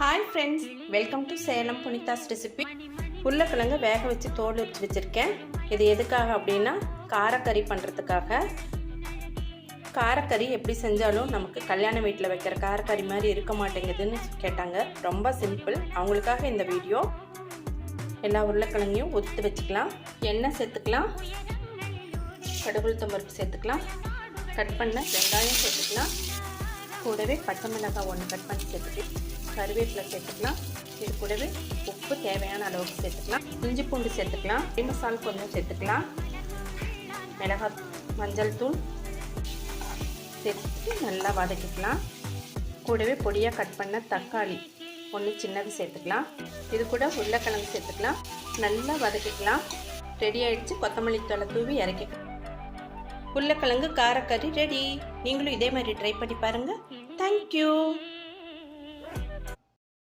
Hi friends, welcome to Salem புனிதாஸ் recipe. உருளைக்கிழங்கு வேக வச்சு தோல் உரிச்சு வச்சுருக்கேன். இது எதுக்காக அப்படின்னா காரக்கறி பண்ணுறதுக்காக. காரக்கறி எப்படி செஞ்சாலும் நமக்கு கல்யாண வீட்டில் வைக்கிற காரக்கறி மாதிரி இருக்க மாட்டேங்குதுன்னு கேட்டாங்க. ரொம்ப சிம்பிள். அவங்களுக்காக இந்த வீடியோ. எல்லா உருளைக்கிழங்கையும் ஒத்து வச்சுக்கலாம். எண்ணெய் சேர்த்துக்கலாம், கடுகுளுத்தம் பருப்பு சேர்த்துக்கலாம், கட் பண்ண வெங்காயம் சேர்த்துக்கலாம், கூடவே பச்சை மிளகாய் ஒன்று கட் பண்ணி சேர்த்துக்கலாம், கருவேப்பிலை சேர்த்துக்கலாம். இது கூடவே உப்பு தேவையான அளவுக்கு சேர்த்துக்கலாம், இஞ்சி பூண்டு சேர்த்துக்கலாம், மசாலா கொஞ்சம் சேர்த்துக்கலாம், மிளகாய் மஞ்சள் தூள் சேர்த்துட்டு நல்லா வதக்கிக்கலாம். கூடவே பொடியாக கட் பண்ண தக்காளி ஒன்று சின்னது சேர்த்துக்கலாம். இது கூட உருளைக்கிழங்கு சேர்த்துக்கலாம். நல்லா வதக்கிக்கலாம். ரெடி ஆகிடுச்சு. கொத்தமல்லி தழை தூவி இறக்கிக்கலாம். உருளைக்கிழங்கு காரக்கறி ரெடி. நீங்களும் இதே மாதிரி ட்ரை பண்ணி பாருங்கள். தேங்க்யூ.